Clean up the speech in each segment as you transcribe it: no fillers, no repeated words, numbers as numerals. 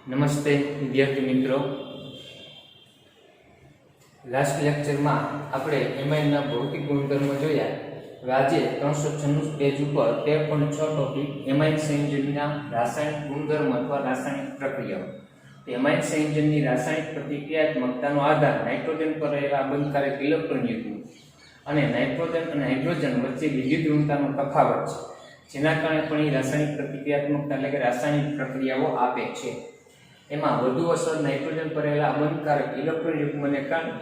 નમસ્તે વિદ્યાર્થી મિત્રો, લાસ્ટ લેક્ચરમાં આપણે એમાઇનના ભૌતિક ગુણધર્મો જોયા. હવે આજે 396 પેજ ઉપર 13.6 ટોપિક એમાઇન સંયોજનના રાસાયણિક ગુણધર્મ અથવા રાસાયણિક પ્રક્રિયાઓ. એમાઇન સંયોજનની રાસાયણિક પ્રતિક્રિયાત્મકતાનો આધાર નાઇટ્રોજન પર રહેલા બંધકારક ઇલેક્ટ્રોન યુગ્મ અને નાઇટ્રોજન અને હાઇડ્રોજન વચ્ચે વિદ્યુત ઋણતાનો તફાવત છે, જેના કારણે પણ રાસાયણિક પ્રતિક્રિયાત્મકતા એટલે કે રાસાયણિક પ્રક્રિયાઓ આપે છે. એમાં વધુ અસર નાઇટ્રોજન પર રહેલા બંધકારક ઇલેક્ટ્રોન યુગ્મને કારણે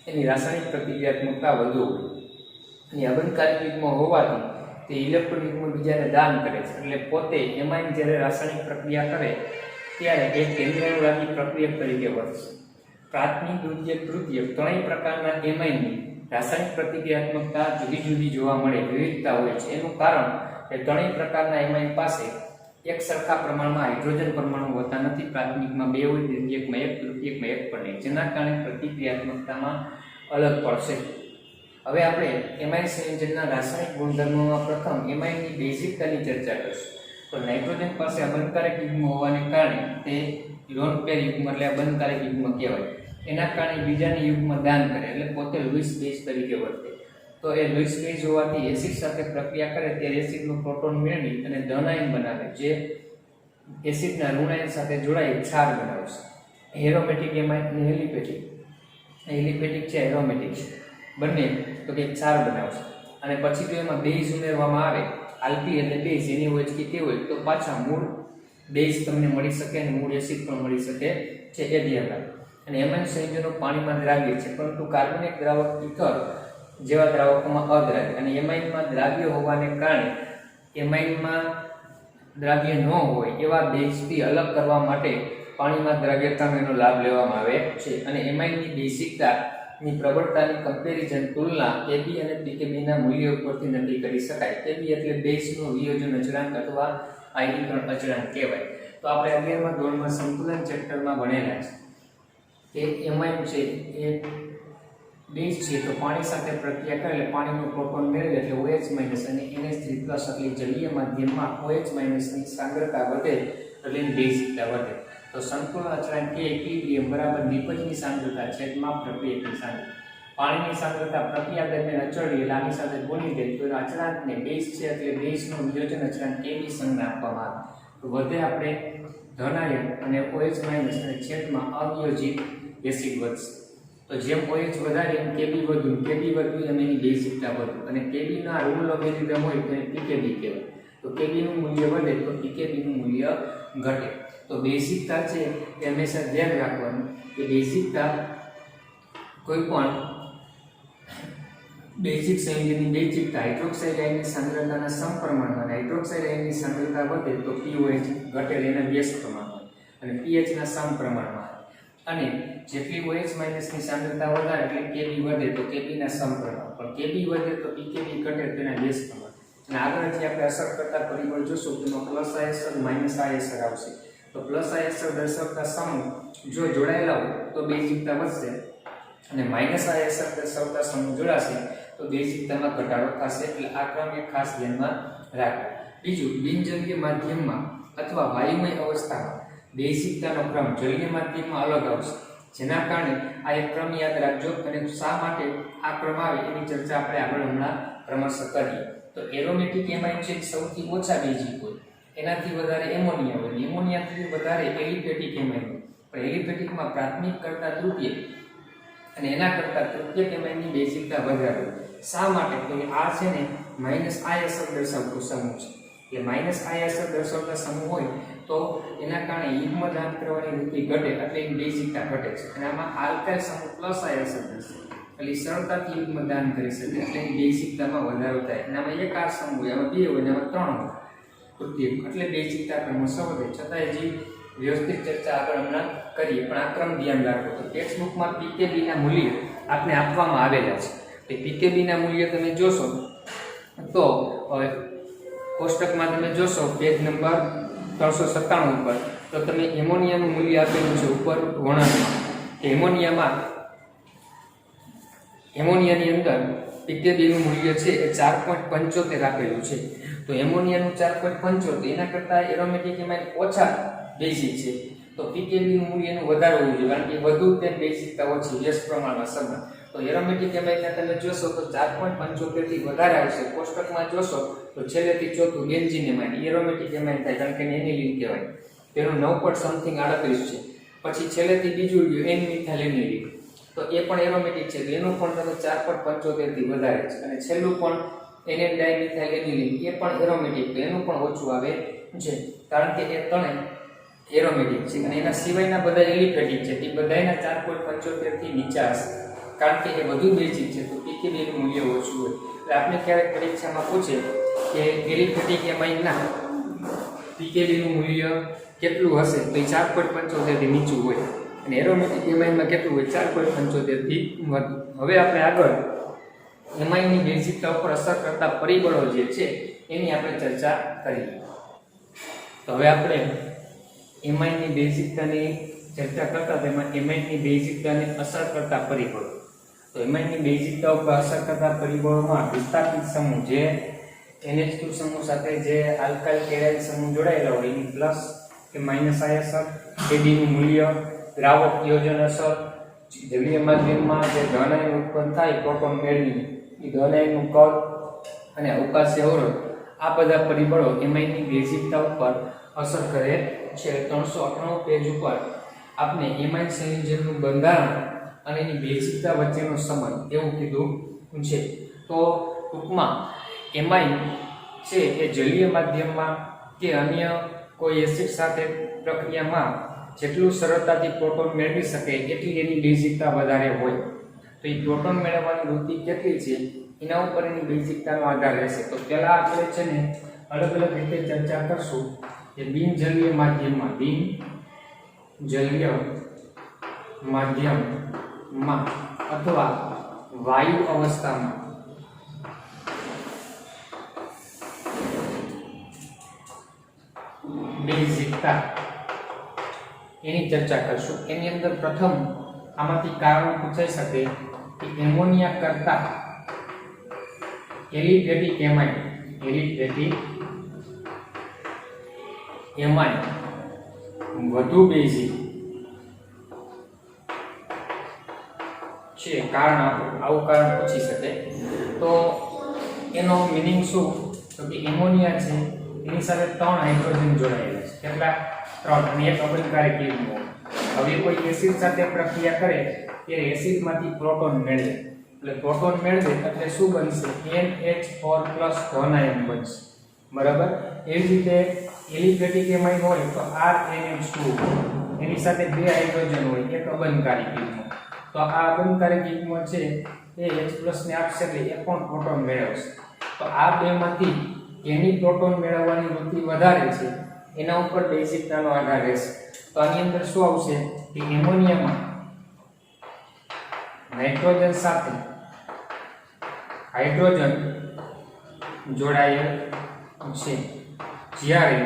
એની રાસાયણિક પ્રતિક્રિયાત્મકતા વધુ હોય. અને અબંધકારક યુગ્મ હોવાથી તે ઇલેક્ટ્રોન યુગ્મ બીજાને દાન કરે છે, એટલે પોતે એમાઇન જ્યારે રાસાયણિક પ્રક્રિયા કરે ત્યારે એક કેન્દ્રાણુવાદી પ્રક્રિયક તરીકે વર્તશે. પ્રાથમિક, દ્વિતીયક, તૃતીયક ત્રણેય પ્રકારના એમાઇનની રાસાયણિક પ્રતિક્રિયાત્મકતા જુદી જુદી જોવા મળે, વિવિધતા હોય છે. એનું કારણ કે ત્રણેય પ્રકારના એમાઇન પાસે એક સરખા પ્રમાણમાં હાઇડ્રોજન પરમાણુ હોતા નથી. પ્રાથમિકમાં 2 હોય, દ્વિતીયકમાં 1, તૃતીયકમાં 1 પણ નહીં, જેના કારણે પ્રતિક્રિયાત્મકતામાં અલગ પડશે. હવે આપણે એમાઇન સંયોજનના રાસાયણિક ગુણધર્મોમાં પ્રથમ એમાઇનની બેઝિકતાની ચર્ચા કરીશું. તો નાઇટ્રોજન પાસે અબંધકારક યુગ્મ હોવાને કારણે તે લોન પેર યુગ્મ એટલે અબંધકારક યુગ્મ કહેવાય. એના કારણે બીજાની યુગ્મ દાન કરે, એટલે પોતે લુઈસ બેઝ તરીકે વર્તે. તો એ લુઈસ બેઝ હોવાથી એસિડ સાથે પ્રક્રિયા કરે ત્યારે એસિડનો પ્રોટોન મેળવી અને ધન આયન બનાવે, જે એસિડના ઋણ આયન સાથે જોડાઈ ક્ષાર બનાવશે. એરોમેટિક એમાઇન અને એલિફેટિક છે, એરોમેટિક છે, બંને તો કે ક્ષાર બનાવશે. અને પછી જો એમાં બેઝ ઉમેરવામાં આવે, આલ્પી એટલે બેઝ, એની OH કે હોય તો પાછા મૂળ બેઝ તમને મળી શકે અને મૂળ એસિડ પણ મળી શકે છે, એ ધ્યાન રાખો. અને એમાઇન સંયોજનો પાણીમાં દ્રાવ્ય છે, પરંતુ કાર્બનિક દ્રાવક ઇથર જેવા દ્રાવકોમાં અદ્રાવ્ય. અને એમાઇનમાં દ્રાવ્ય હોવાને કારણે એમાઇનમાં દ્રાવ્ય ન હોય એવા બેઝથી અલગ કરવા માટે પાણીમાં દ્રાવ્યતાનો એનો લાભ લેવામાં આવે છે. અને એમાઇનની બેઝિકતાની પ્રબળતાની કમ્પેરિઝન તુલના Kb અને Pkb ના મૂલ્યો પરથી નક્કી કરી શકાય. Kb એટલે બેઝનો વિયોજન અચળાંક અથવા આયનીકરણ અચળાંક કહેવાય. તો આપણે 11મા ધોરણમાં સંતુલન ચેપ્ટરમાં ભણેલા છે કે એમાઇન છે એ બેઝ છે, તો પાણી સાથે પ્રક્રિયા કરે એટલે પાણીનો પ્રોટોન મેળવે એટલે OH- અને NH3+ એટલે જલીય માધ્યમમાં OH- ની સાંદ્રતા વધે એટલે બેઝિકતા વધે. તો સંતુલન અચળાંક K ઇક્વિલિબ્રિયમ બરાબર નિપજની સાંદ્રતા છેદમાં પ્રક્રિયકની સાંદ્રતા. પાણીની સાંદ્રતા પ્રક્રિયા દરમિયાન અચળ રહે એટલે આની સાથે ગુણી દે તો અચળાંકને બેઝ છે એટલે બેઝનો વિયોજન અચળાંક Kb સંજ્ઞા આપવામાં આવે. તો વધે આપણે ધન આયન અને OH- અને છેદમાં અવિયોજિત એસિડ વધશે. તો જેમ OH વધારે એમ Kb વધુ, Kb વધુ એમ એની બેઝિકતા વધુ. અને Kb ના ઋણ લોગેરિધમ હોય તો Pkb કહેવાય. તો Kb નું મૂલ્ય વધે તો Pkb નું મૂલ્ય ઘટે. તો બેઝિકતા છે એ હંમેશા ધ્યાન રાખવાનું કે બેઝિકતા કોઈ પણ બેઝિક સંયોજનની બેઝિકતા હાઇડ્રોક્સાઇડ આયનની સાંદ્રતાના સમપ્રમાણમાં, હાઇડ્રોક્સાઇડ આયનની સાંદ્રતા વધે તો pOH ઘટે એના વ્યસ્ત પ્રમાણમાં અને pH ના સમપ્રમાણમાં. અને જેટલી OH- ની સાંદ્રતા વધારે એટલે Kb વધે તો Kb ના સમપ્રમાણ, પણ Kb વધે તો Pkb ઘટે તેના વ્યસ્ત પ્રમાણ. અને આગળથી આપણે અસર કરતા પરિબળ જોશું, તેમાં પ્લસ આ અસર માઇનસ આ અસર આવશે. તો પ્લસ આ અસર દર્શાવતા સમૂહ જો જોડાયેલા હોય તો બેઝિકતા વધશે, અને માઇનસ આ અસર દર્શાવતા સમૂહ જોડાશે તો બેઝિકતામાં ઘટાડો થશે. એટલે આ ક્રમ એક ખાસ ધ્યાનમાં રાખો. બીજું, બિનજલીય માધ્યમમાં અથવા વાયુમય અવસ્થામાં બેઝિકતાનો ક્રમ જલીય માધ્યમમાં અલગ આવશે, જેના કારણે આ એક ક્રમ યાદ રાખજો. અને શા માટે આ ક્રમ આવે એની ચર્ચા આપણે આગળ હમણાં ક્રમશઃ કરીએ. તો એરોમેટિક એમાઇન છે સૌથી ઓછા બેઝિક હોય, એનાથી વધારે એમોનિયા હોય, એમોનિયાથી વધારે એલિફેટિક એમાઇન હોય, પણ એલિફેટિકમાં પ્રાથમિક કરતા તૃતીયક અને એના કરતા તૃતીયક એમાઇનની બેઝિકતા વધારે હોય. શા માટે? તો આ છે ને માઇનસ આ અસર દર્શાવતો સમૂહ છે. એટલે માઇનસ આ અસર દર્શાવતા સમૂહ હોય તો એના કારણે યુગ્મ દાન કરવાની વૃત્તિ ઘટે એટલે એની બેઝિકતા ઘટે છે. અને આમાં આલ્કાઇલ સમૂહ પ્લસ આ અસર દર્શાવે એટલે સરળતાથી યુગ્મ દાન કરી શકે એટલે એની બેઝિકતામાં વધારો થાય. અને આમાં એક આ સમૂહ હોય, આમાં 2 હોય, આમાં 3 હોય તૃતીયક, એટલે બેઝિકતા ક્રમશઃ વધે. છતાંય જે વ્યવસ્થિત ચર્ચા આગળ હમણાં કરીએ, પણ આ ક્રમ ધ્યાન રાખો. તો ટેક્સ્ટ બુકમાં Pkb ના મૂલ્ય આપને આપવામાં આવેલા છે. તે Pkb ના મૂલ્ય તમે જોશો તો કોષ્ટકમાં તમે જોશો પેજ નંબર 397 ઉપર, તો તમે એમોનિયાનું મૂલ્ય આપેલું છે ઉપર વર્ણનમાં. એમોનિયાની અંદર Pkb નું મૂલ્ય છે એ 4.75 આપેલું છે. તો એમોનિયાનું 4.75, એના કરતાં એરોમેટિક એમાઇન ઓછા બેઝિક છે તો પીકેબી નું મૂલ્ય એનું વધારે હોવું જોઈએ, કારણ કે વધુ તે બેઝિકતા ઓછી વ્યસ્ત પ્રમાણમાં સમાન. તો એરોમેટિક એમાઇનને તમે જોશો તો 4.75 થી વધારે આવશે. કોષ્ટકમાં જોશો તો છેલ્લેથી ચોથું બેન્ઝીન એમાઇન એરોમેટિક એમાઇન થાય, કારણ કે એનિલીન કહેવાય. તેનું 9.38 છે. પછી છેલ્લેથી બીજું રહ્યું એન મિથાઇલ એનિલીન, તો એ પણ એરોમેટિક છે, તો એનું પણ તમે 4.75 થી વધારે છે. અને છેલ્લું પણ એનએન ડાયમિથાઇલ એનિલીન, એ પણ એરોમેટિક, તો એનું પણ ઓછું આવે છે, કારણ કે એ ત્રણે એરોમેટિક છે. અને એના સિવાયના બધા એલિફેટિક છે, તે બધાયના 4.75 થી નીચા હશે, કારણ કે એ વધુ બેઝિક છે, તો પીકેબી નું મૂલ્ય ઓછું હોય. એટલે આપણે ક્યારેક પરીક્ષામાં પૂછે કે એલિફેટિક એમાઇનના પીકેબી નું મૂલ્ય કેટલું હશે, તો એ 4.75 થી નીચું હોય, અને એરોમેટિક એમાઇનમાં કેટલું હોય, 4.75 થી વધુ. હવે આપણે આગળ એમાઇનની બેઝિકતા ઉપર અસર કરતા પરિબળો જે છે એની આપણે ચર્ચા કરીએ. તો હવે આપણે એમાઇનની બેઝિકતાની ચર્ચા કરતા તેમાં એમાઇનની બેઝિકતાને અસર કરતા પરિબળો. તો એમાઇનની બેઝિકતા ઉપર અસર કરતા પરિબળોમાં વિસ્થાપિત સમૂહ, જે NH2 સમૂહ સાથે જે આલ્કાઇલ કેરાઇલ સમૂહ જોડાયેલા હોય એની પ્લસ કે માઈનસ આય અસર, Kb નું મૂલ્ય, દ્રાવક યોજન અસર, જલીય માધ્યમમાં જે ધન આયન ઉત્પન્ન થાય પ્રોટોન મેળવીને એ ધન આયનનું કદ, અને અવકાશી અવરોધ, આ બધા પરિબળો એમાઇનની બેઝિકતા ઉપર અસર કરે છે. 398 પેજ ઉપર આપણે એમાઇન સંયોજનનું બંધારણ અને એની બેઝિકતા વચ્ચેનો સંબંધ એવું કીધું છે. તો ટૂંકમાં એમાઇન છે એ જલીય માધ્યમમાં કે અન્ય કોઈ એસિડ સાથે પ્રક્રિયામાં જેટલું સરળતાથી પ્રોટોન મેળવી શકે એટલી એની બેઝિકતા વધારે હોય. તો એ પ્રોટોન મેળવવાની વૃત્તિ કેટલી છે એના ઉપર એની બેઝિકતાનો આધાર રહેશે. તો પહેલા આપણે છે ને અલગ અલગ રીતે ચર્ચા કરશું કે બિનજલીય માધ્યમમાં અથવા વાયુ અવસ્થામાં બેઝિકતા એની ચર્ચા કરશું. એની અંદર પ્રથમ આમાંથી કારણ પૂછાઈ શકે કે એમોનિયા કરતા એલિફેટિક એમાઇન વધુ બેઝિક છે, કારણ આવું કારણ પૂછી શકે. તો એનો મીનિંગ શું? તો કે એમોનિયા છે એની સાથે 3 હાઇડ્રોજન જોડાયેલા છે. કેટલા? 3, અને એક અબંધકારી કિરણો. હવે કોઈ એસિડ સાથે પ્રક્રિયા કરે ત્યારે એસિડમાંથી પ્રોટોન મેળવે, એટલે પ્રોટોન મેળવે એટલે શું બનશે? NH4+ ધન આયન બનશે, બરાબર. એવી રીતે એલિફેટિક એમાઇન હોય તો RNH2, એની સાથે 2 હાઇડ્રોજન હોય, એક અબંધકારી કિરણો. તો આ અબંધકારી કિરણો છે એ H+ ને આપશે એટલે એ પણ પ્રોટોન મેળવશે. તો આ બેમાંથી એની પ્રોટોન મેળવવાની વૃત્તિ વધારે છે એના ઉપર બેઝિકતાનો આધાર રહેશે. તો આની અંદર શું આવશે કે એમોનિયામાં નાઇટ્રોજન સાથે હાઇડ્રોજન જોડાયેલ છે, જ્યારે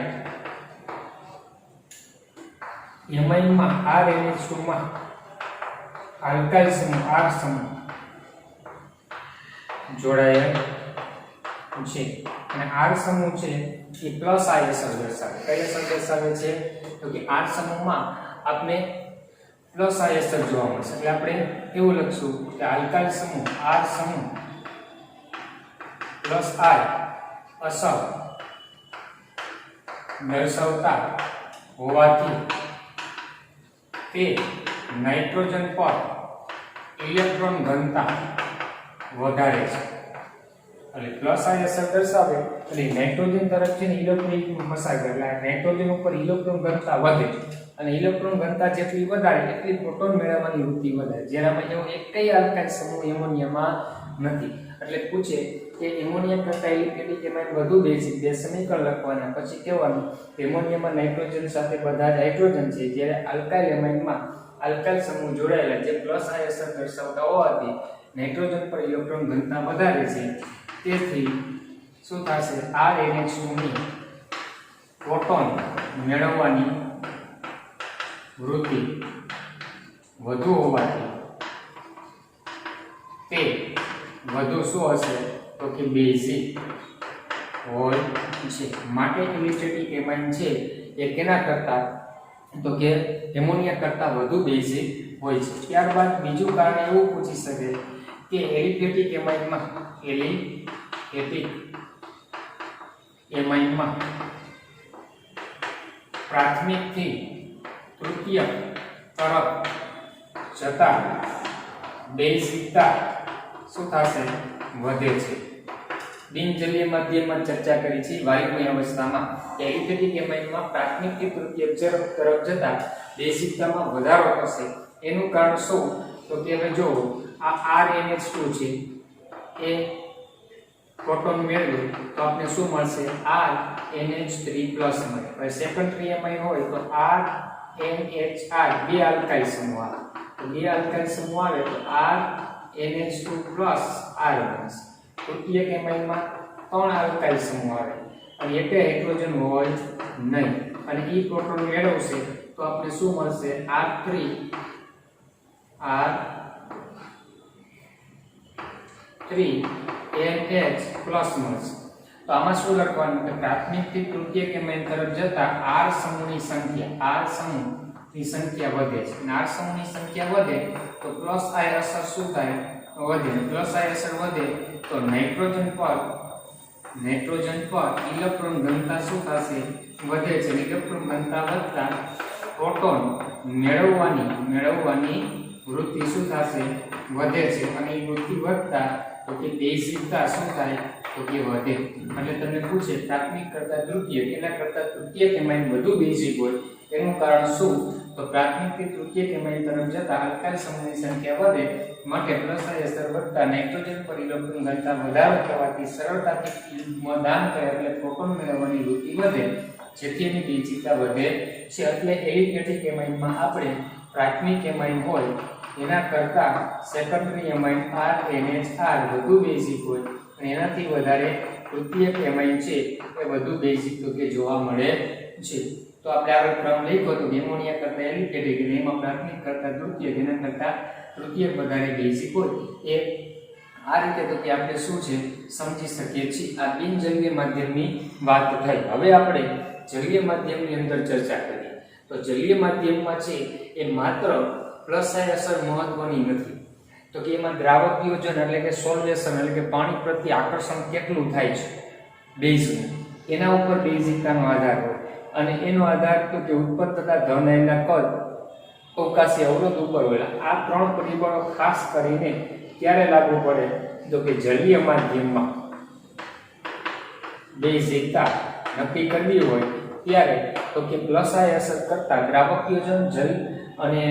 એમાઇનમાં RNH2 માં આલ્કાઇલ સમૂહ R સમૂહ જોડાયેલ છે, અને R સમૂહ છે એ પ્લસ આય અસર દર્શાવે. કઈ અસર દર્શાવે છે? તો કે R સમૂહમાં આપણે પ્લસ આય અસર જોવા મળશે. એટલે આપણે એવું લખશું કે આલ્કાઇલ સમૂહ R સમૂહ પ્લસ આય અસર દર્શાવતા હોવાથી તે નાઇટ્રોજન પર ઇલેક્ટ્રોન ઘનતા વધારે છે. એટલે પ્લસ આય અસર દર્શાવે એટલે નાઇટ્રોજન તરફ છે ને ઇલેક્ટ્રોન પસાર કરે, એટલે નાઇટ્રોજન ઉપર ઇલેક્ટ્રોન ઘનતા વધે, અને ઇલેક્ટ્રોન ઘનતા જેટલી વધારે એટલી પ્રોટોન મેળવવાની વૃત્તિ વધારે. જેનામાં એવો એકય આલ્કાઇલ સમૂહ એમોનિયામાં નથી. એટલે પૂછે કે એમોનિયા કરતા એલિફેટિક એમાઇન વધુ બેઝિક, બે સમીકરણ લખવાના, પછી કહેવાનું એમોનિયામાં નાઇટ્રોજન સાથે બધા જ હાઇડ્રોજન છે, જ્યારે આલ્કાઇલ એમાઇનમાં આલ્કાઇલ સમૂહ જોડાયેલા જે પ્લસ આય અસર દર્શાવતા હોવાથી નાઇટ્રોજન પર ઇલેક્ટ્રોન ઘનતા વધારે છે. તેથી શું થશે? RNH2 ની પ્રોટોન મેળવવાની વૃત્તિ વધુ હોવાથી તે વધુ શું હશે? તો કે બેઝિક હોય છે. માટે એલિફેટિક એમાઇન છે એ કેના કરતા તો કે એમોનિયા કરતાં વધુ બેઝિક હોય છે. ત્યારબાદ બીજું કારણ એવું પૂછી શકે કે એલિફેટિક એમાઇનમાં પ્રાથમિકથી તૃતીયક તરફ જતા બેઝિકતા શું થશે? વધે છે. બિનજલીય માધ્યમમાં ચર્ચા કરી છે વાયુમય અવસ્થામાં એલિફેટિક એમાઇનમાં પ્રાથમિકથી તૃતીયક તરફ જતા બેઝિકતામાં વધારો થશે. એનું કારણ શું? તો કે હવે જો આ RNH2 છે એ પ્રોટોન મેળવે તો આપણે શું મળશે? RNH3+ મળે. હવે સેકન્ડરી એમાઇન હોય તો RNHR બે આલ્કાઇલ સમૂહ આવે. તો બે આલ્કાઇલ સમૂહ આવે તો RNH2+ R બનશે. તૃતીયક એમાઇનમાં 3 આલ્કાઇલ સમૂહ આવે અને એક હાઇડ્રોજન હોય નહીં અને ઈ પ્રોટોન મેળવશે તો આપણે શું મળશે? R3NH+ મળશે. તો આમાં શું લખવાનું કે પ્રાથમિકથી તૃતીયક એમાઇન તરફ જતા R સમૂહની સંખ્યા વધે છે. અને R સમૂહની સંખ્યા વધે તો પ્લસ I અસર શું થાય? વધે. પ્લસ I અસર વધે તો નાઇટ્રોજન પર ઇલેક્ટ્રોન ઘનતા શું થશે? વધે છે. ઇલેક્ટ્રોન ઘનતા વધતા પ્રોટોન મેળવવાની વૃત્તિ શું થશે? વધે છે. અને એ વૃત્તિ વધતા તો કે બેઝિકતા શું થાય? તો કે વધે. એટલે તમને પૂછે પ્રાથમિક કરતા તૃતીયક એના કરતા તૃતીયક એમાઇન વધુ બેઝિક હોય એનું કારણ શું? તો પ્રાથમિકથી તૃતીયક એમાઇન તરફ જતા આલ્કાઇલ સમૂહની સંખ્યા વધે માટે પ્લસ I અસર વધતા નાઇટ્રોજન પર ઇલેક્ટ્રોન ઘનતા વધારો થવાથી સરળતાથી ફિલ્ડમાં દાન કરે એટલે પ્રોટોન મેળવવાની વૃત્તિ વધે જેથી એની બેઝિકતા વધે છે. એટલે એલિફેટિક એમાઇનમાં આપણે પ્રાથમિક એમાઇન હોય એના કરતા સેકન્ડરી એમાઇન RNHR વધુ બેઝિક હોય અને એનાથી વધારે તૃતીયક એમાઇન છે એ વધુ બેઝિક તો કે જોવા મળે છે. તો આપણે આગળ ક્રમ લખ્યો તો એમોનિયા કરતા એલિફેટિક અને એમાં પ્રાથમિક કરતા તૃતીયક એના કરતા તૃતીયક વધારે બેઝિક હોય એ આ રીતે તો કે આપણે શું છે સમજી શકીએ છીએ. આ બિનજલીય માધ્યમની વાત થઈ. હવે આપણે જલીય માધ્યમની અંદર ચર્ચા કરીએ તો જલીય માધ્યમમાં છે એ માત્ર પ્લસ I અસર મહત્વની નથી. તો કે એમાં દ્રાવક યોજન એટલે કે સોલ્વેશન એટલે કે પાણી પ્રત્યે આકર્ષણ કેટલું થાય છે બેઝનું એના ઉપર બેઝિકતાનો આધાર હોય અને એનો આધાર તો કે ઉત્પન્ન થતા ધન આયનના કદ અવકાશી અવરોધ ઉપર હોય. આ 3 પરિબળો ખાસ કરીને ક્યારે લાગુ પડે? તો કે જલીય માધ્યમમાં બેઝિકતા નક્કી કરવી હોય ત્યારે તો કે પ્લસ I અસર કરતા દ્રાવક યોજન જલ અને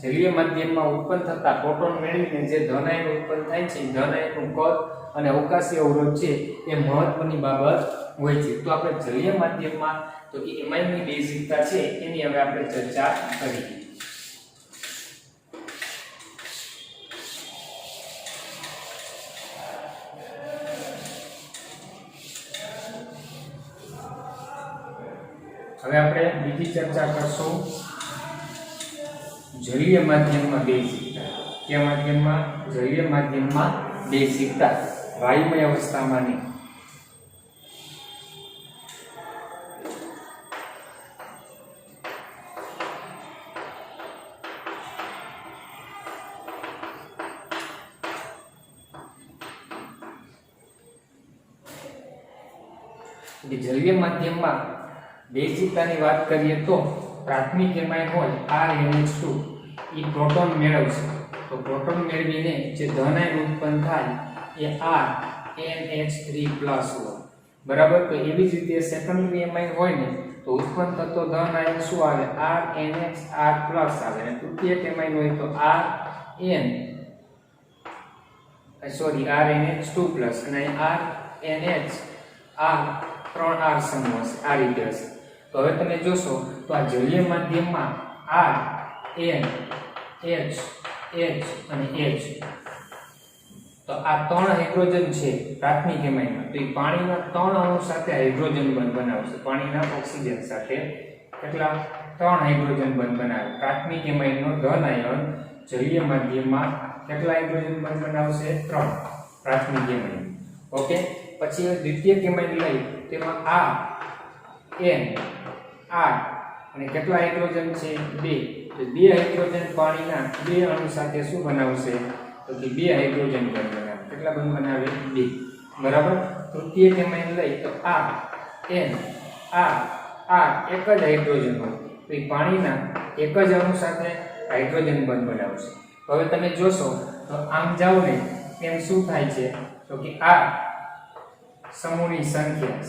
જલીય માધ્યમમાં ઉત્પન્ન થતા પ્રોટોન મેળવીને જે ધન આયન ઉત્પન્ન થાય છે ધન આયનનું કદ અને અવકાશી અવરોધ છે એ મહત્વની બાબત હોય છે. તો આપણે જલીય માધ્યમમાં તો કે એમાઇનની બેઝિકતા છે એની હવે આપણે ચર્ચા કરીએ. હવે આપણે બીજી ચર્ચા કરશું જલીય માધ્યમમાં બેઝિકતા. કયા માધ્યમમાં? જલીય માધ્યમમાં બેઝિકતા વાયુમય અવસ્થામાં નહીં. જલીય માધ્યમમાં બેઝિકતાની વાત કરીએ તો પ્રાથમિક એમાઇન હોય RNH2 એ પ્રોટોન મેળવશે તો પ્રોટોન મેળવીને જે ધન આયન ઉત્પન્ન થાય એ RNH3+ હોય. બરાબર. તો એવી જ રીતે સેકન્ડરી એમાઇન હોય ને તો ઉત્પન્ન થતો ધન આયન શું આવે? RNHR+ આવે અને તૃતીયક એમાઇન હોય તો RNH2+ અને RNH 3 R સમૂહ હશે. આ રીતે હશે. તો હવે તમે જોશો તો આ જલીય માધ્યમમાં R, N, H, H અને H તો આ 3 હાઇડ્રોજન છે પ્રાથમિક એમાઇનમાં. તો એ પાણીના 3 અણુ સાથે હાઇડ્રોજન બંધ બનાવશે. પાણીના ઓક્સિજન સાથે કેટલા? 3 હાઇડ્રોજન બંધ બનાવે. પ્રાથમિક એમાઇનનો ધન આયન જલીય માધ્યમમાં કેટલા હાઇડ્રોજન બંધ બનાવશે? 3 પ્રાથમિક એમાઇન. ઓકે. પછી દ્વિતીયક એમાઇન લઈ તેમાં R, N, R અને કેટલા હાઇડ્રોજન છે 2 તો 2 હાઇડ્રોજન પાણીના 2 અણુ સાથે શું બનાવશે તો કે 2 હાઇડ્રોજન બંધ બનાવે કેટલા બંધ બનાવે 2 બરાબર તૃતીય એમાઇન લઈ તો આ N આ એક જ હાઇડ્રોજન હોય તો એ પાણીના એક જ અણુ સાથે હાઇડ્રોજન બંધ બનાવશે તો હવે તમે જોશો તો આમ જાવ ને એમ શું થાય છે તો કે આ સમૂહની સંખ્યા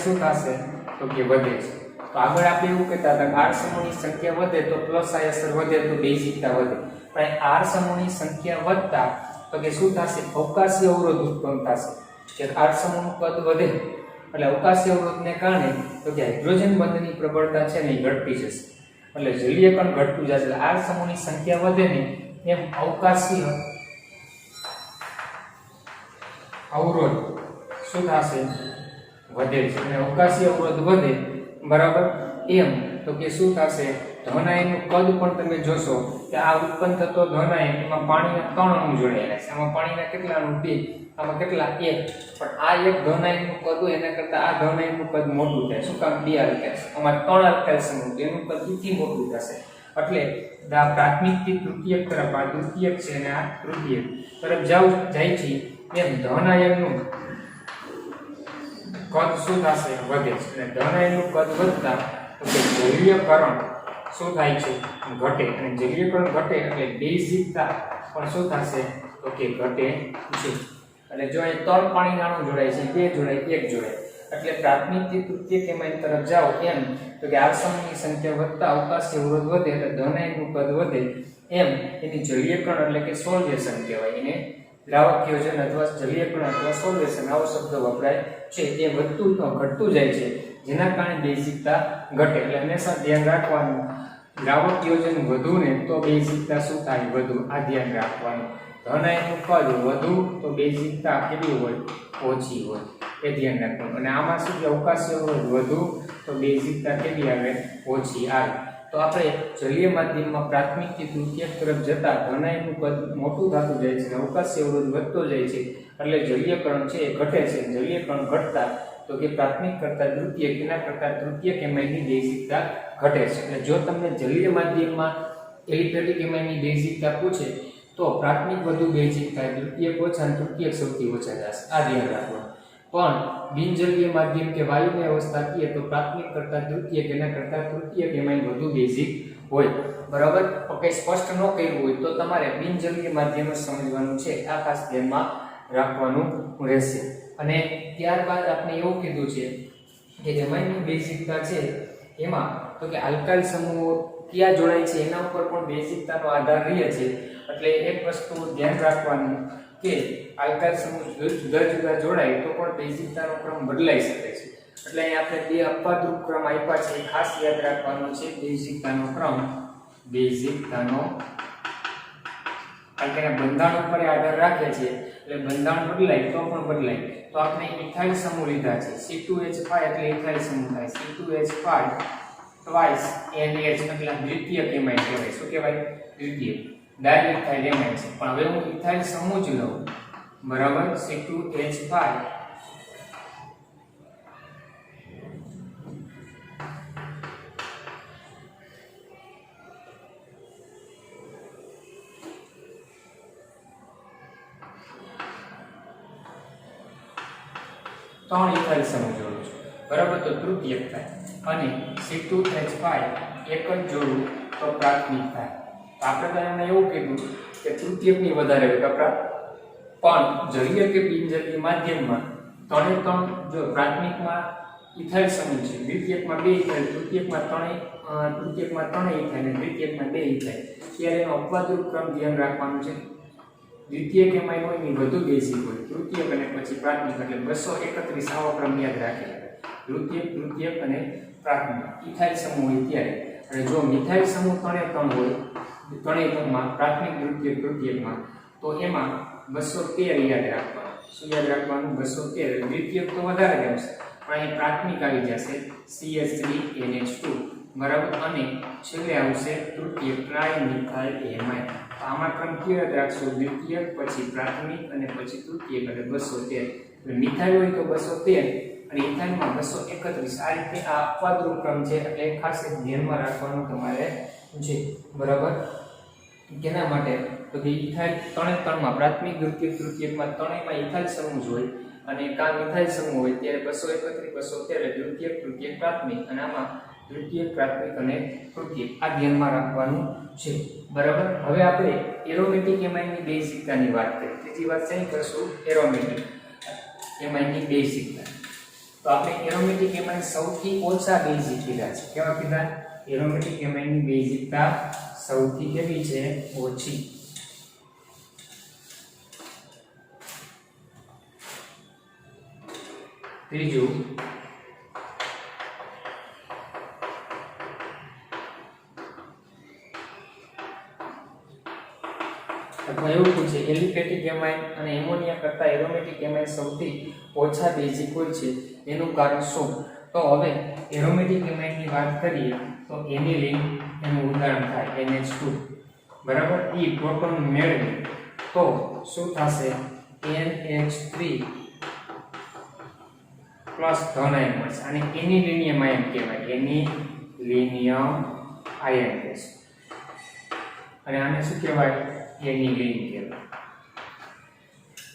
શું થશે તો કે વધે છે તો આગળ આપણે એવું કહેતા હતા R સમૂહની સંખ્યા વધે તો પ્લસ આ અસર વધે તો બેઝિકતા વધે પણ R સમૂહની સંખ્યા વધતા તો કે શું થશે અવકાશી અવરોધ ઉત્પન્ન થશે કે R સમૂહનું કદ વધે એટલે અવકાશી અવરોધને કારણે તો કે હાઇડ્રોજન બંધની પ્રબળતા છે ને એ ઘટતી જશે એટલે જલીય કણ ઘટતું જશે એટલે R સમૂહની સંખ્યા વધે ને એમ અવકાશી અવરોધ શું થશે વધે છે અને અવકાશી અવરોધ વધે બરાબર એમ તો કે શું થશે ધન આયનનું કદ પણ તમે જોશો કે આ ઉત્પન્ન થતો ધન આયન એમાં પાણીના 3 અણુ જોડાયેલા છે આમાં પાણીના કેટલા અણુ 2 આમાં કેટલા 1 પણ આ એક ધન આયનનું કદ હોય એના કરતાં આ ધન આયનનું કદ મોટું થાય શું કામ 2 આલ્કાઇલ આમાં 3 આલ્કાઇલ સમૂહ એનું કદ થી મોટું થશે એટલે પ્રાથમિક થી તૃતીયક તરફ આ દ્વિતીયક છે અને આ તૃતીયક તરફ જાય છે એમ ધન આયનનું કદ શું થશે વધે છે અને ધન આયનનું કદ વધતા તો કે જલીયકરણ શું થાય છે ઘટે અને જલીયકરણ ઘટે એટલે બેઝિકતા પણ શું થશે તો કે ઘટે છે એટલે જો અહીં 3 પાણીના અણુ જોડાય છે 2 જોડાય 1 જોડાય એટલે પ્રાથમિક થી તૃતીયક એમાઇન તરફ જાઓ એમ તો કે R સમૂહની સંખ્યા વધતા અવકાશી અવરોધ વધે એટલે ધન આયનનું કદ વધે એમ એની જલીયકરણ એટલે કે સોલ્વેશન કહેવાય એને દ્રાવકીયોજન અથવા જલીયકરણ અથવા સોલ્વેશન આવો શબ્દ વપરાય છે એ વધતું તો ઘટતું જાય છે જેના કારણે બેઝિકતા ઘટે એટલે હંમેશા ધ્યાન રાખવાનું દ્રાવકીયોજન વધુ ને તો બેઝિકતા શું થાય વધુ આ ધ્યાન રાખવાનું ધન આયનનું કદ વધુ તો બેઝિકતા કેટલી હોય ઓછી હોય એ ધ્યાન રાખવાનું અને આમાં શું કે અવકાશી અવરોધ વધુ તો બેઝિકતા કેટલી આવે ઓછી આવે તો આપણે જલીય માધ્યમમાં પ્રાથમિક થી તૃતીયક તરફ જતા ધન આયનનું કદ મોટું થતું જાય છે અને અવકાશી અવરોધ વધતો જાય છે એટલે જલીયકરણ છે એ ઘટે છે જલીયકરણ ઘટતા તો કે પ્રાથમિક કરતા દ્વિતીયક એના કરતા તૃતીયક એમાઇનની બેઝિકતા ઘટે છે એટલે જો તમને જલીય માધ્યમમાં એલિફેટિક એમાઇનની બેઝિકતા પૂછે તો પ્રાથમિક વધુ બેઝિક થાય દ્વિતીયક ઓછા અને તૃતીયક સૌથી ઓછા જશે આ ધ્યાન રાખવાનું પણ બિનજલીય માધ્યમ કે વાયુમય અવસ્થા કહીએ તો પ્રાથમિક કરતા દ્વિતીયક એના કરતા તૃતીયક એમાઇન વધુ બેઝિક હોય બરાબર તો કંઈ સ્પષ્ટ ન કર્યું હોય તો તમારે બિનજલીય માધ્યમ જ સમજવાનું છે આ ખાસ ધ્યાનમાં રાખવાનું રહેશે અને ત્યારબાદ આપણે એવું કીધું છે કે એમાઇનની બેઝિકતા છે એમાં તો કે આલ્કાઇલ સમૂહો ક્યાં જોડાય છે એના ઉપર પણ બેઝિકતાનો આધાર રહે છે એટલે એક વસ્તુ ધ્યાન રાખવાનું કે આલ્કાઇલ સમૂહ જુદા જુદા જોડાય તો પણ બેઝિકતાનો ક્રમ બદલાઈ શકે છે એટલે અહીં આપણે બે અપવાદરૂપ ક્રમ આપ્યા છે ખાસ યાદ રાખવાનો છે બેઝિકતાનો ક્રમ બેઝિકતાનો કારણ કે બંધારણ ઉપર આધાર રાખે છે એટલે બંધારણ બદલાય તો પણ બદલાય તો આપણે ઇથાઇલ સમૂહ લીધા છે C2H5 એટલે ઇથાઇલ સમૂહ થાય C2H5 ટ્વાઇસ NH એટલે દ્વિતીયક એમાઇન કહેવાય શું કહેવાય દ્વિતીયક ડાયઇથાઇલ એમાઇન છે પણ હવે હું ઇથાઇલ સમૂહ જ લઉં બરાબર C2H5 3 ઇથાઇલ સમૂહ જોડું છું બરાબર તો તૃતીયક થાય અને C2H5 એક જ જોડું તો પ્રાથમિક થાય આપણે તમને એવું કીધું કે તૃતીયકની વધારે વપરાશ પણ જલીય કે બિનજલીય માધ્યમમાં 3 જો પ્રાથમિકમાં ઇથાઇલ સમૂહ છે દ્વિતીયકમાં 2 ઇથાઇલ તૃતીયકમાં 3 ઇથાઇલ અને દ્વિતીયકમાં 2 ઇથાઇલ ત્યારે એનો અપવાદરૂપ ક્રમ ધ્યાન રાખવાનું છે દ્વિતીયક એમાઇન હોય ની વધુ બેઝિક હોય તૃતીયક અને પછી પ્રાથમિક એટલે 231 આવો ક્રમ યાદ રાખીએ તૃતીયક અને પ્રાથમિક ઇથાઇલ સમૂહ હોય ત્યારે અને જો મિથાઇલ સમૂહ 3 હોય ત્રણેયમાં પ્રાથમિક તૃતીયકમાં તો એમાં 213 યાદ રાખવાનું શું યાદ રાખવાનું 213 દ્વિતીયક તો વધારે જ આવશે પણ અહીં પ્રાથમિક આવી જશે CH3NH2 બરાબર અને છેલ્લે આવશે તૃતીયક ટ્રાઇમિથાઇલ એમાઇન આમાં ક્રમ કેવો રાખશો દ્વિતીયક પછી પ્રાથમિક અને પછી તૃતીયક એટલે 213 મિથાઇલ હોય તો 213 અને ઇથાઇલમાં 231. આ રીતે આ અપવાદરૂપ ક્રમ છે એટલે ખાસ ધ્યાનમાં રાખવાનું તમારે છે, બરાબર. કેના માટે? તો કે ઇથાઇલ ત્રણમાં પ્રાથમિક દ્વિતીયક તૃતીયકમાં ત્રણેયમાં ઇથાઇલ સમૂહ હોય અને કાં મિથાઇલ સમૂહ હોય ત્યારે 231 213 દ્વિતીયક તૃતીયક પ્રાથમિક અને આમાં દ્વિતીયક પ્રાથમિક અને તૃતીયક આ ધ્યાનમાં રાખવાનું છે, બરાબર. હવે આપણે એરોમેટિક એમાઇનની બેઝિકતાની વાત કરીએ. ત્રીજી વાત છે કરશું એરોમેટિક એમાઇનની બેઝિકતા. તો આપણે એરોમેટિક એમાઇન સૌથી ઓછા બેઝિક કીધા છે. કેવા કીધા? એરોમેટિક એમાઇનની બેઝિકતા સૌથી કેવી છે? ઓછી. ત્રીજું અથવા એવું પૂછે એલિફેટિક એમાઇન અને એમોનિયા કરતા એરોમેટિક એમાઇન સૌથી ઓછા બેઝિક હોય છે, એનું કારણ શું? તો હવે એરોમેટિક એમાઇનની વાત કરીએ તો એનિલિન એનું ઉદાહરણ થાય NH2, બરાબર. એ પ્રોટોન મેળવે તો શું થશે? NH3 પ્લસ ધન આયન મળશે અને એનિલિનિયમ આયન કહેવાય. એનિલિનિયમ આયન કહેશે અને આને શું કહેવાય? એનિલિન કહેવાય.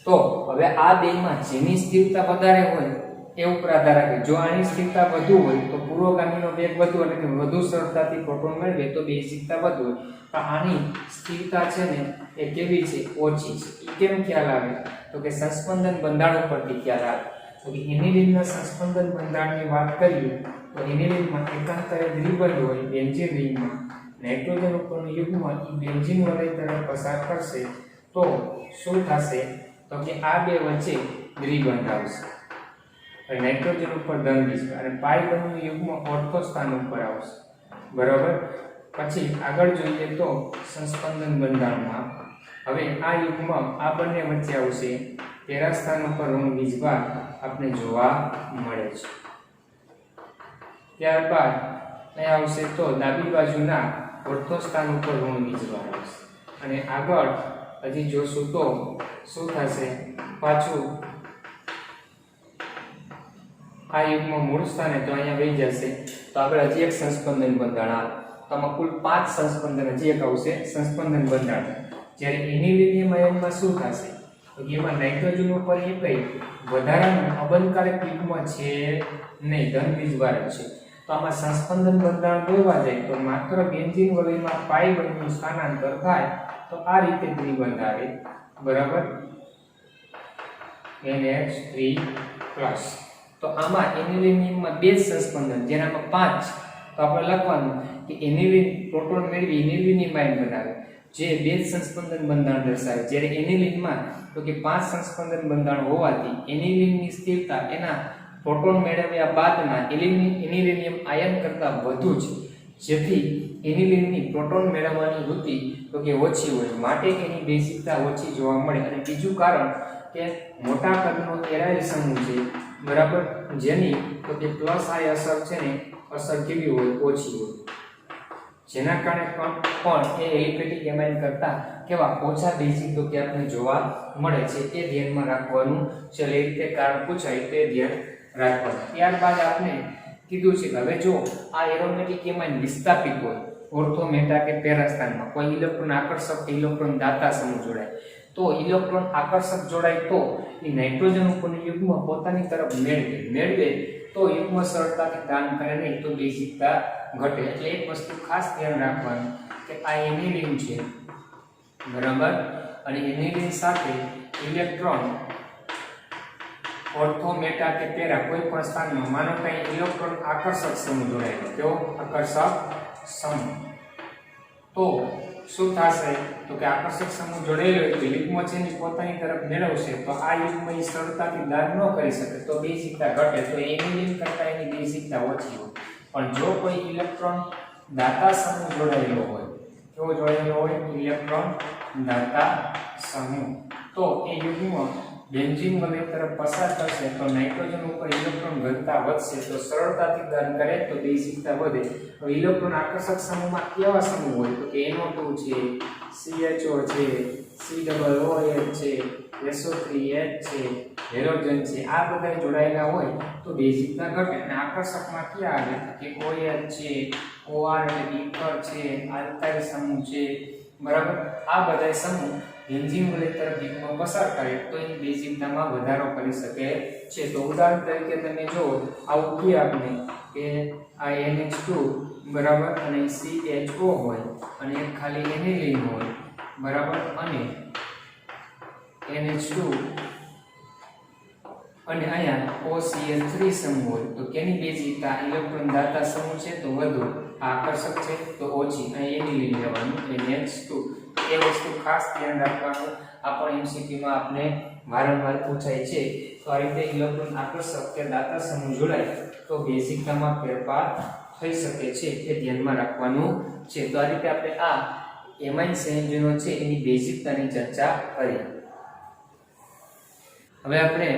તો હવે આ બેમાં જેની સ્થિરતા વધારે હોય એ ઉપર આધાર રાખે. જો આની સ્થિરતા વધુ હોય તો પૂર્વગામીનો વેગ વધુ એટલે કે વધુ સરળતાથી પ્રોટોન મેળવે તો બેઝિકતા વધુ હોય. તો આની સ્થિરતા છે ને એ કેવી છે? ઓછી છે. એ કેમ ખ્યાલ આવે? તો કે સંસ્પંદન બંધારણ ઉપરથી ખ્યાલ આવે. તો કે એનિલિનના સંસ્પંદન બંધારણની વાત કરીએ તો એનિલિનમાં એકાંતરે દ્વિબંધ હોય બેન્ઝીન રિંગમાં. નાઇટ્રોજન ઉપરનું યુગ્મ એ બેન્ઝીન વલય તરફ પસાર કરશે તો શું થશે? તો કે આ બે વચ્ચે દ્વિબંધ આવશે અને નાઇટ્રોજન ઉપર ધન બીજ અને પાઈ બંધનું યુગ્મ ઓર્થો સ્થાન ઉપર આવશે, બરાબર. પછી આગળ જોઈએ તો સંસ્પંદન બંધારણમાં હવે આ યુગ્મ આ બંને વચ્ચે આવશે. તેરા સ્થાન ઉપર ઋણ બીજભાર આપણે જોવા મળે છે. ત્યારબાદ અહીં આવશે તો ડાબી બાજુના ઓર્થો સ્થાન ઉપર ઋણ બીજભાર આવશે અને આગળ હજી જોશું તો શું થશે? પાછું આ યુગમાં મૂળ સ્થાને તો અહીંયા વહી જશે તો આપણે હજી એક સંસ્પંદન બંધારણ આવે. તો આમાં કુલ 5 સંસ્પંદન હજી એક આવશે સંસ્પંદન બંધારણ. જ્યારે એનિલિનિયમ આયનમાં શું થશે? તો એમાં નાઇટ્રોજન ઉપર એ કઈ વધારાનું અબંધકારક યુગ્મ છે નહીં, ધન બીજવાર છે. તો આમાં સંસ્પંદન બંધારણ દોરવા જાય તો માત્ર બેન્ઝીન વલયમાં પાઈ બંધનું સ્થાનાંતર થાય તો આ રીતે દ્વિબંધ આવે, બરાબર. NH3+. તો આમાં એનિલિનિયમમાં 2 સંસ્પંદન જેનામાં 5 તો આપણે લખવાનું કે એનિલિન પ્રોટોન મેળવી એનિલિનિયમ આયન બનાવે જે 2 સંસ્પંદન બંધારણ દર્શાવે. જ્યારે એનિલિનમાં તો કે 5 સંસ્પંદન બંધારણ હોવાથી એનિલિનની સ્થિરતા એના પ્રોટોન મેળવ્યા બાદના એનિલિનિયમ આયન કરતાં વધુ છે, જેથી એનિલિનની પ્રોટોન મેળવવાની વૃત્તિ તો કે ઓછી હોય, માટે એની બેઝિકતા ઓછી જોવા મળે. અને બીજું કારણ કે મોટા કદનો એરાઇલ સમૂહ છે, બરાબર, જેની તો કે પ્લસ આય અસર છે ને અસર કેવી હોય? ઓછી હોય, જેના કારણે પણ એ એલિફેટિક એમાઇન કરતાં કેવા ઓછા બેઝિક તો કે આપણે જોવા મળે છે. એ ધ્યાનમાં રાખવાનું છે. એ રીતે કારણ પૂછાય તે ધ્યાન રાખવાનું. ત્યારબાદ આપણે કીધું છે કે હવે જો આ એરોમેટિક એમાઇન વિસ્થાપિત હોય ઓર્થો મેટા કે પેરા સ્થાનમાં કોઈ ઇલેક્ટ્રોન આકર્ષક કે ઇલેક્ટ્રોન દાતા સમૂહ જોડાય તો ઇલેક્ટ્રોન આકર્ષક જોડાય તો એ નાઇટ્રોજન ઉપરનું યુગ્મ પોતાની તરફ મેળવે તો યુગ્મ સરળતાથી દાન કરે નહીં તો બેઝિકતા ઘટે. એટલે એક વસ્તુ ખાસ ધ્યાન રાખવાનું કે આ એનિલિન છે, બરાબર, અને એનિલિન સાથે ઇલેક્ટ્રોન ઓર્થો મેટા કે પેરા કોઈ પણ સ્થાનમાં માનો કે ઇલેક્ટ્રોન આકર્ષક સમૂહ જોડાયેલો, કેવો આકર્ષક સમૂહ, તો શું થશે? તો કે આકર્ષક સમૂહ જોડાયેલો હોય તો યુગ્મ છે ને પોતાની તરફ મેળવશે તો આ યુગ્મ એ સરળતાથી દાન ન કરી શકે તો બેઝિકતા ઘટે. તો એનિલિન કરતાં એની બેઝિકતા ઓછી હોય. પણ જો કોઈ ઇલેક્ટ્રોન દાતા સમૂહ જોડાયેલો હોય, કેવો જોડાયેલો હોય? ઇલેક્ટ્રોન દાતા સમૂહ, તો એ યુગ્મ બેન્ઝીન વલય તરફ પસાર થશે તો નાઇટ્રોજન ઉપર ઇલેક્ટ્રોન ઘનતા વધશે તો સરળતાથી દાન કરે તો બેઝિકતા વધે. તો ઇલેક્ટ્રોન આકર્ષક સમૂહમાં કેવા સમૂહ હોય? તો કે NO2 છે, CHO છે, COOH છે, SO3H છે, હેલોજન છે, આ બધા જોડાયેલા હોય તો બેઝિકતા ઘટે. અને આકર્ષકમાં ક્યાં આવે કે OH છે, OR એટલે ઈથર છે, આલ્કાઇલ સમૂહ છે, બરાબર. આ બધા સમૂહ બેન્ઝીન વલય તરફ દિશામાં પસાર કરે તો એની બેઝિકતામાં વધારો કરી શકે છે. તો ઉદાહરણ તરીકે તમે જો આવું કે આપણે કે આ NH2 બરાબર અને CHO હોય અને એક ખાલી એનિલીન હોય બરાબર અને NH2 અને અહીંયા OCl3 સમૂહ હોય તો કેની બેઝિકતા ઇલેક્ટ્રોન દાતા સમૂહ છે તો વધુ, આકર્ષક છે તો ઓછી. અહીં એનિલીન લેવાનું NH2. એ વસ્તુ ખાસ ધ્યાન રાખવાનું. આ પણ MCQ માં આપણે વારંવાર પૂછાય છે. તો આ રીતે ઇલેક્ટ્રોન આકર્ષક કે દાતા સમૂહ જોડાય તો બેઝિકતામાં ફેરફાર થઈ શકે છે, એ ધ્યાનમાં રાખવાનું છે. તો આ રીતે આપણે આ એમાઇન સંયોજનો છે એની બેઝિકતાની ચર્ચા કરી. હવે આપણે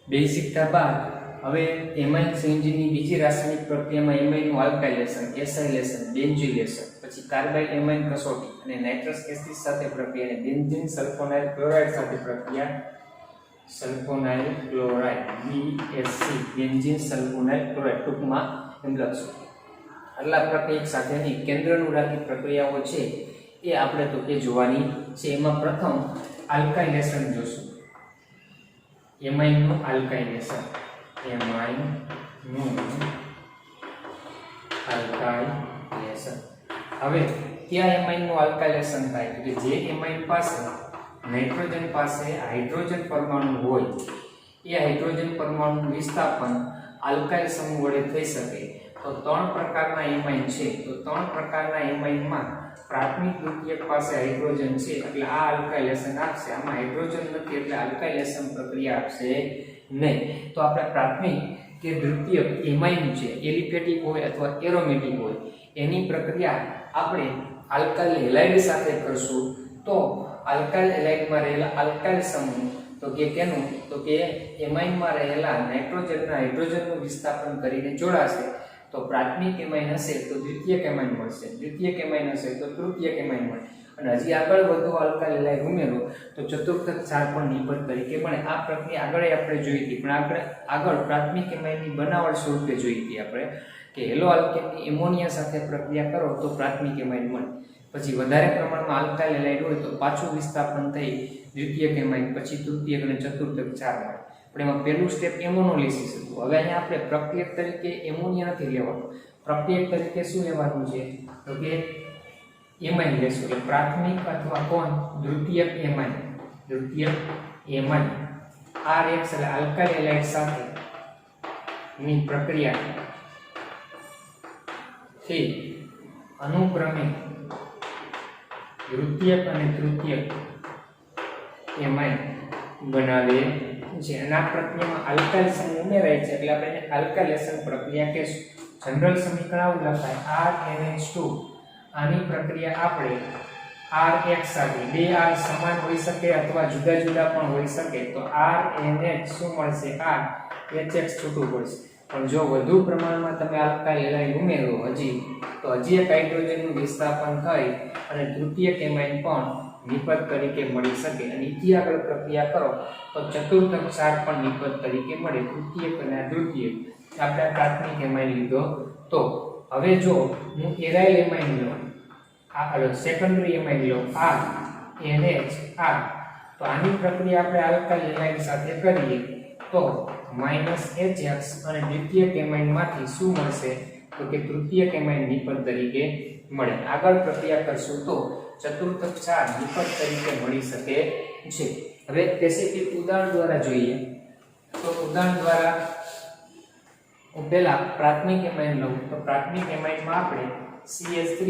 બેઝિકતા બાદ હવે એમાઇન સંયોજનની બીજી રાસાયણિક પ્રક્રિયામાં એમાઇનનું આલ્કાઇલેશન, એસાઇલેશન, બેન્ઝોઇલેશન, પછી કાર્બાઇલ એમાઇન કસોટી અને નાઇટ્રસ એસિડ સાથે પ્રક્રિયા અને બેન્ઝીન સલ્ફોનાઇલ ક્લોરાઇડ સાથે પ્રક્રિયા, sulphonyl chloride BSC, benzene sulphonyl chloride ટૂંકમાં એમ લખશું. આટલા પ્રક્રિયા સાથેની કેન્દ્રનું રાખી પ્રક્રિયાઓ છે એ આપણે તો કે જોવાની છે. એમાં પ્રથમ આલ્કાઇલેશન જોશું. એમાઇનનું આલ્કાઇલેશન, એમાઇનનું આલ્કાઇલેશન. હવે ક્યાં એમાઇનનું આલ્કાઇલેશન થાય કે જે એમાઇન પાસે નાઇટ્રોજન પાસે હાઇડ્રોજન પરમાણુ હોય એ હાઇડ્રોજન પરમાણુનું વિસ્થાપન આલ્કાઇલ સમૂહ વડે થઈ શકે. તો ત્રણ પ્રકારના એમાઇન છે. તો ત્રણ પ્રકારના એમાઇનમાં પ્રાથમિક દ્વિતીયક પાસે હાઇડ્રોજન છે એટલે આ આલ્કાઇલેશન આપશે. આમાં હાઇડ્રોજન નથી એટલે આલ્કાઇલેશન પ્રક્રિયા આપશે નહીં. તો આપણે પ્રાથમિક કે દ્વિતીયક એમાઇન છે, એલિફેટિક હોય અથવા એરોમેટિક હોય, એની પ્રક્રિયા આપણે આલ્કાઇલ હેલાઇડ સાથે કરશું. તો આલ્કાઇલ હેલાઇડમાં રહેલા આલ્કાઇલ સમૂહ તો કે કેનું તો કે એમાઇનમાં રહેલા નાઇટ્રોજનના હાઇડ્રોજનનું વિસ્થાપન કરીને જોડાશે. તો પ્રાથમિક એમાઇન હશે તો દ્વિતીયક એમાઇન મળશે, દ્વિતીયક એમાઇન હશે તો તૃતીયક એમાઇન મળે. અને હજી આગળ વધુ આલ્કાઇલ હેલાઇડ ઉમેરો તો ચતુર્થક ક્ષાર પણ નિપજ તરીકે મળે. આ પ્રક્રિયા આગળ આપણે જોઈ હતી, પણ આગળ પ્રાથમિક એમાઇનની બનાવટ સ્વરૂપે જોઈ હતી આપણે કે હેલો આલ્કેનની એમોનિયા સાથે પ્રક્રિયા કરો તો પ્રાથમિક એમાઇન મળે. પછી વધારે પ્રમાણમાં આલ્કાઇલ હેલાઇડ હોય તો પાછું વિસ્થાપન થઈ દ્વિતીયક એમાઇન, પછી તૃતીયક અને ચતુર્થક ક્ષાર મળે. પણ એમાં પહેલું સ્ટેપ એમોનોલિસિસ હતું. હવે અહીંયા આપણે પ્રક્રિયક તરીકે એમોનિયા નથી લેવાનું, પ્રક્રિયક તરીકે શું લેવાનું છે તો કે એમાઇન લેશું. એટલે પ્રાથમિક અથવા કોણ દ્વિતીયક એમાઇન, દ્વિતીયક એમાઇન આ રિએક્શન એટલે આલ્કાઇલ હેલાઇડ સાથે ની પ્રક્રિયા થી અનુક્રમે દ્વિતીયક અને તૃતીયક એમાઇન બનાવે છે. અને આ પ્રક્રિયામાં આલ્કાઇલ સમૂહ ઉમેરાય છે એટલે આપણે આલ્કાઇલેશન પ્રક્રિયા કહેશું. જનરલ સમીકરણ આવું લખાય RNH2. આની પ્રક્રિયા આપણે RH સાથે બે R સમાન હોઈ શકે અથવા જુદા જુદા પણ હોઈ શકે. તો RNH શું મળશે? HX છૂટું પડશે. પણ જો વધુ પ્રમાણમાં તમે આલ્કાઇલ હેલાઇડ ઉમેરો તો હજી એક હાઇડ્રોજનનું વિસ્થાપન થઈ અને તૃતીયક એમાઇન પણ નિપજ તરીકે મળી શકે. અને ઇથી આગળ પ્રક્રિયા કરો તો ચતુર્થક ક્ષાર પણ નિપજ તરીકે મળે. તૃતીયક અને દ્વિતીયક આપણે પ્રાથમિક એમાઇન લીધો. તો હવે જો હું એરાઇલ એમાઇન લઉં, આ સેકન્ડરી એમાઇન લઉં NH તો આની પ્રક્રિયા આપણે આલ્કાઇલ હેલાઇડ સાથે કરીએ તો -HX અને દ્વિતીયક એમાઇનમાંથી શું મળશે તો કે તૃતીયક એમાઇન નિપજ તરીકે મળે. આગળ પ્રક્રિયા કરશું તો ચતુર્થક ક્ષાર નિપજ તરીકે મળી શકે છે. હવે સ્પેસિફિક ઉદાહરણ દ્વારા જોઈએ તો ઉદાહરણ દ્વારા હું પહેલા પ્રાથમિક એમાઇન લઉં તો પ્રાથમિક એમાઇનમાં આપણે CH3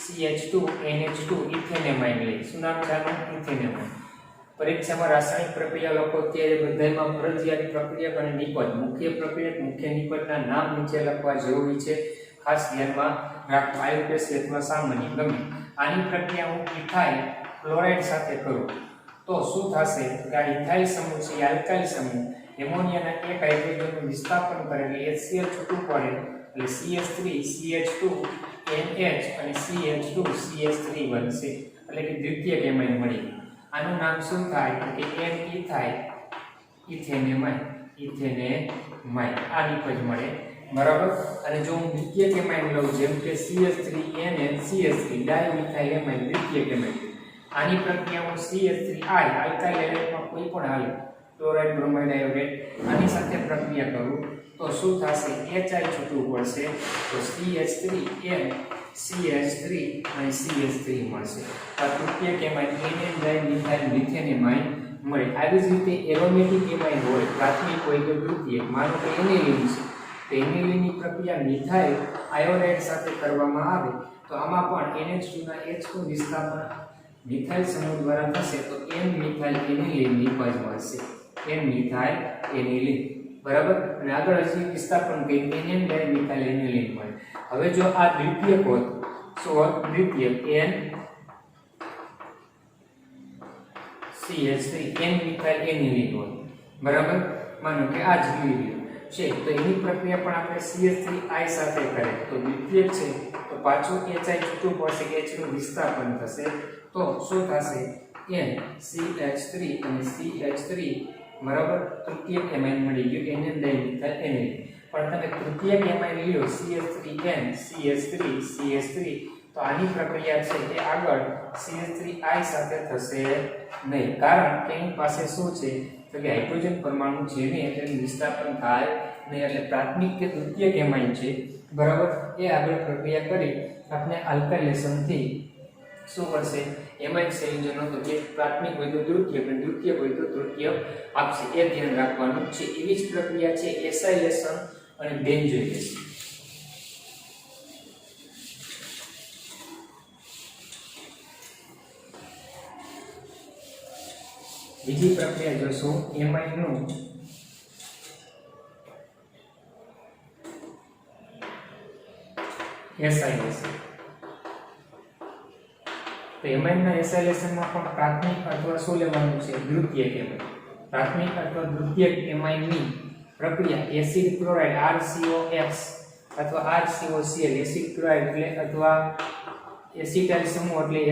CH2 NH2 ethane amine લઈએ. શું નામ છે આનું? Ethane amine. પરીક્ષામાં રાસાયણિક પ્રક્રિયા લખો ત્યારે બધામાં ફરજિયાત પ્રક્રિયક અને નિપજ, મુખ્ય પ્રક્રિયક મુખ્ય નિપજના નામ નીચે લખવા જરૂરી છે. ખાસ ધ્યાનમાં રાખવા. આયુર્વેદ અથવા સામાન્ય ગમે. આની પ્રક્રિયા હું ઇથાઇલ ક્લોરાઇડ સાથે કરું તો શું થશે કે આ ઇથાઇલ સમૂહ છે આલ્કાઇલ સમૂહ એમોનિયાના એક હાઇડ્રોજનનું વિસ્થાપન કરે એટલે HCl છૂટું પડે એટલે CH3 CH2 NH અને CH2 CH3 બનશે. એટલે કે દ્વિતીયક એમાઇન મળી. આનું નામ શું થાય કે એન ઇથાઇલ ઇથેનેમાઇન આ નિપજ મળે બરાબર। અને જો હું દ્વિતીયક એમાઇન લઉં જેમ કે CH3NN CH3 dimethyl amine દ્વિતીયક amine આની પ્રક્રિયા હું CH3I આલ્કાઇલ એલેટમાં કોઈ પણ હાલે ક્લોરાઇડ બ્રોમાઇડ આયોડેટ આની સાથે પ્રક્રિયા કરું તો શું થશે HI છૂટવું પડશે તો CH3N CH3 અને CH3 મળશે આ તૃતીયક એમાઇન NN ડાયમિથાઇલ મિથેનેમાઇન મળે। આવી જ રીતે એરોમેટિક એમાઇન હોય પ્રાથમિક હોય તો દ્વિતીયક માનો કે એનિલીન છે તો એનિલીનની પ્રક્રિયા મિથાઇલ આયોડાઇડ સાથે કરવામાં આવે તો આમાં પણ NH2 ના H2 વિસ્થાપન મિથાઇલ સમૂહ દ્વારા થશે તો N મિથાઇલ એનિલીન નિપજ મળશે N મિથાઇલ એનિલીન બરાબર। અને આગળ હજી વિસ્થાપન કરી NN ડાયમિથાઇલ એનિલીન મળે। હવે જો આ દ્વિતીયક હોત શું હોત દ્વિતીયક N CH3 N મિથાઇલ એનિલીન હોય બરાબર। માનો કે આ જ લીધું છે તો એની પ્રક્રિયા પણ આપણે CH3I સાથે કરે તો દ્વિતીયક છે તો પાછું HI છૂટું પડશે H નું વિસ્થાપન થશે તો શું થશે N CH3 અને CH3 બરાબર તૃતીયક એમાઇન મળી ગયું NN ડાયમિથાઇલ એનિલીન। પણ તમે તૃતીયક એમાઇન લ્યો CH3N CH3 તો આની પ્રક્રિયા છે એ આગળ CH3I સાથે થશે નહીં કારણ કે એની પાસે શું છે તો કે હાઇડ્રોજન પરમાણુ છે ને એટલે વિસ્થાપન થાય નહીં એટલે પ્રાથમિક કે દ્વિતીયક એમાઇન છે બરાબર એ આગળ પ્રક્રિયા કરી આપણે આલ્કાઇલેશન થી શું કરશે એમાઇન સંયોજનો તો કે પ્રાથમિક હોય તો દ્વિતીયક અને દ્વિતીયક હોય તો તૃતીયક આપશે એ ધ્યાન રાખવાનું છે। એવી જ પ્રક્રિયા છે એસાઇલેશન અને બેન્ઝોઇલેશન। બીજી પ્રક્રિયા જોશું એમાઇન નું એસાઇલેશન। તો એમાઇન ના એસાઇલેશન માં પણ પ્રાથમિક અથવા શું લેવાનું છે દ્વિતીયક એમાઇન। પ્રાથમિક અથવા દ્વિતીયક એમાઇન ની પ્રક્રિયા એસિડ ક્લોરાઇડ RCOX અથવા RCOCl એસિડ ક્લોરાઇડ એટલે અથવા એસિટાઇલ સમૂહ એટલે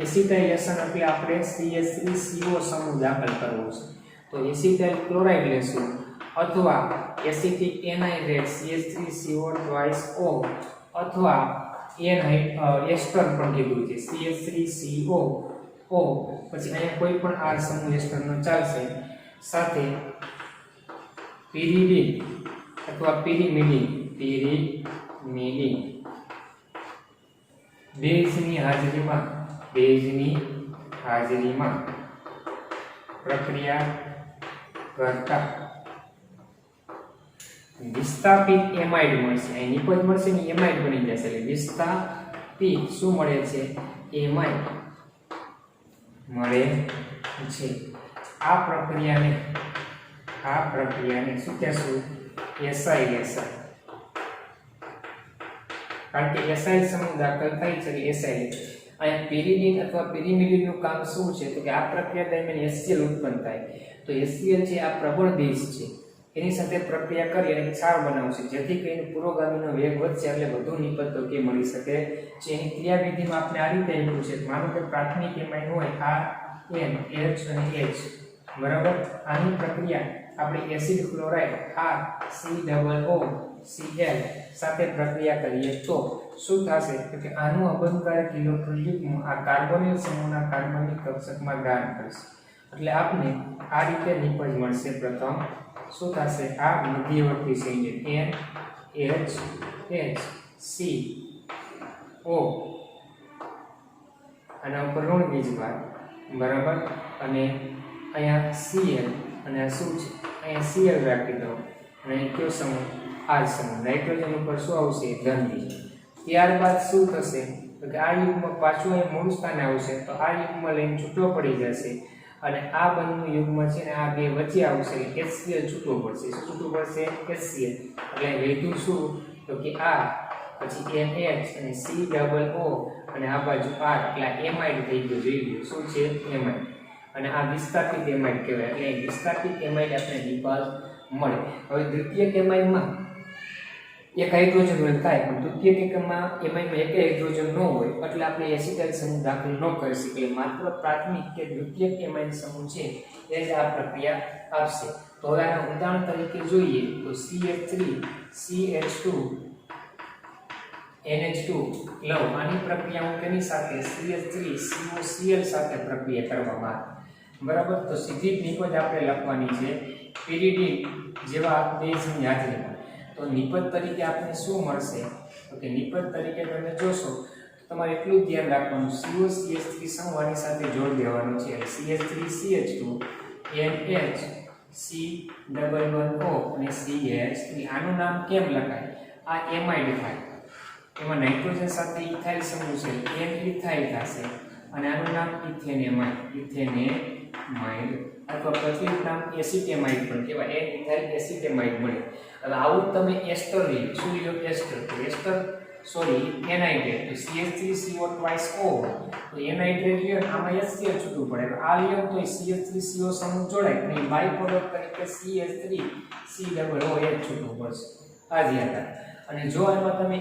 એસિટાઇલેશન એટલે આપણે CH3CO સમૂહ દાખલ કરવો છે તો એસિટાઇલ ક્લોરાઇડ લેશું અથવા એસિટિક એનાઇડ્રેટ CH3CO twice O અથવા એસ્ટર પણ કીધું છે CH3CO પછી અહીંયા કોઈ પણ R સમૂહ એસ્ટર નો ચાલશે સાથે પિરિડીન અથવા પિરિમિડીન બેઝની હાજરીમાં પ્રક્રિયા કરતા વિસ્થાપિત એમાઇડ મળશે અહીં નિપજ મળશે ને એમાઇડ બની જશે એટલે વિસ્થાપિત શું મળે છે એમાઇડ મળે છે। આ પ્રક્રિયાને શું કહેશું એસાઇલેશન કારણ કે એસાઇલ સમૂહ દાખલ થાય છે કે એસાઇલ અહીંયા પિરિડીન અથવા પિરિમિડીન નું કામ શું છે તો કે આ પ્રક્રિયા દરમિયાન HCl ઉત્પન્ન થાય તો HCl છે આ પ્રબળ બેઝ છે એની સાથે પ્રક્રિયા કરી અને ક્ષાર બનાવશે જેથી કરીને પુરોગામીનો વેગ વધશે એટલે વધુ નિપજ તો કે મળી શકે છે। એની ક્રિયાવિધિમાં આપણે આ રીતે લખ્યું છે માનો કે પ્રાથમિક એમાઇન હોય RN H અને H બરાબર આની પ્રક્રિયા આપણે એસિડ ક્લોરાઇડ COOCl સાથે પ્રક્રિયા કરીએ તો શું થશે તો કે આનું અબંધકારક ઇલેક્ટ્રોન યુગ્મ આ કાર્બોનિલ સમૂહના કાર્બનિક કક્ષકમાં દાન કરશે એટલે આપને આ રીતે નિપજ મળશે। પ્રથમ શું થશે આ મધ્યવર્તી સંયોજન NHHCO આના ઉપર ઋણ બીજભાર બરાબર અને અહીંયા Cl અને આ શું છે અહીંયા Cl રાખી દો અને કયો સમૂહ R સમૂહ નાઇટ્રોજન ઉપર શું આવશે ધન બીજ। ત્યારબાદ શું થશે તો કે આ યુગ્મ પાછું અહીં મૂળ સ્થાને આવશે તો આ યુગ્મ લઈને છૂટો પડી જશે અને આ બંનેનું યુગ્મ છે ને આ બે વચ્ચે આવશે એટલે HCl છૂટવું પડશે શું છૂટવું પડશે HCl એટલે વધ્યું શું તો કે આ પછી NH અને COO અને આ બાજુ R એટલે એમાઇડ થઈ ગયું જોઈ લો શું છે એમાઇડ અને આ વિસ્થાપિત એમાઇડ કહેવાય એટલે વિસ્થાપિત એમાઇડ આપણે નિપજ મળે। હવે દ્વિતીયક એમાઇડમાં એક હાઇડ્રોજન થાય, પણ તૃતીયક એકમમાં એમાઇનમાં એક હાઇડ્રોજન ન હોય એટલે આપણે એસિટાઇલ સમૂહ દાખલ ન કરી શકીએ. માત્ર પ્રાથમિક કે દ્વિતીયક એમાઇન સમૂહ છે એ જ આ પ્રક્રિયા આપશે. તો હવે આના ઉદાહરણ તરીકે જોઈએ તો CH3 CH2 NH2 લવ, આની પ્રક્રિયા હું તેની સાથે CH3 COCl સાથે પ્રક્રિયા કરવામાં આવે. બરાબર, તો સીધી જ નિપજ આપણે લખવાની છે pyridine જેવા બેઝની હાજરીમાં. તો નિપજ તરીકે આપણે શું મળશે? તો કે નિપજ તરીકે તમે જોશો તો તમારે એટલું ધ્યાન રાખવાનું COCH3 સમૂહની સાથે જોડ દેવાનો છે. CH3 CH2 NH C11O અને CH3. આનું નામ કેમ લખાય? આ એમાઇડ થાય, એમાં નાઇટ્રોજન સાથે ઇથાઇલ સમૂહ છે, N ઇથાઇલ થશે અને આનું નામ ઇથેનેમાઇડ અથવા પ્રચલિત નામ એસિટેમાઇડ પણ કહેવાય. N ઇથાઇલ એસિટેમાઇડ મળે. હવે આવું તમે એસ્ટર લ્યો, શું લ્યો? એસ્ટર. તો એસ્ટર એનહાઇડ્રેટ, તો CH3CO twice O, તો એનહાઇડ્રેટ લ્યો, આમાં HCl છૂટું પડે. આ લ્યો તો CH3CO સમૂહ જોડાય અને બાય પ્રોડક્ટ તરીકે CH3COOH છૂટું પડશે. આ ધ્યાન રાખ. અને જો આમાં તમે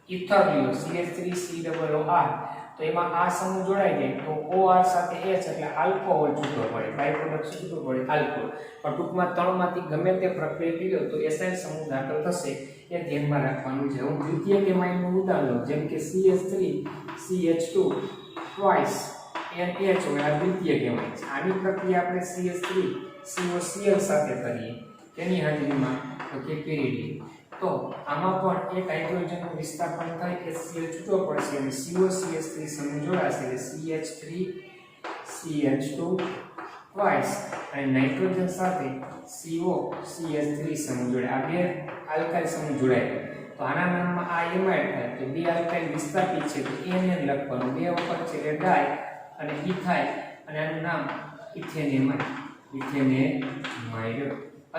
ઇથર લ્યો CH3COOR, તો એમાં આ સમૂહ જોડાઈ જાય તો OR સાથે H એટલે આલ્કોહોલ છૂટો પડે, બાય પ્રોડક્ટ છૂટું પડે આલ્કોહોલ. પણ ટૂંકમાં ત્રણમાંથી ગમે તે પ્રક્રિયા લ્યો તો એસાઇલ સમૂહ દાખલ થશે, એ ધ્યાનમાં રાખવાનું છે. હું દ્વિતીયક એમાઇનનું ઉદાહરણ લઉં, જેમ કે CH3 CH2 twice NH હોય, આ દ્વિતીયક એમાઇન છે. આની પ્રક્રિયા આપણે CH3 COCl સાથે કરીએ તેની હાજરીમાં, તો કે pyridine. તો આમાં પણ એક હાઇડ્રોજનનું વિસ્થાપન થાય, HCl છૂટો પડશે અને COCH3 સમૂહ જોડાશે એટલે CH3 CH2 twice અને નાઇટ્રોજન સાથે COCH3 સમૂહ જોડાય. આ બે આલ્કાઇલ સમૂહ જોડાય તો આના નામમાં આ એમાઇડ થાય. તો બે આલ્કાઇલ વિસ્થાપિત છે તો NN લખવાનું, બે વખત છે એટલે ડાય અને ઇથાઇલ અને આનું નામ ઇથેનેમાઇડ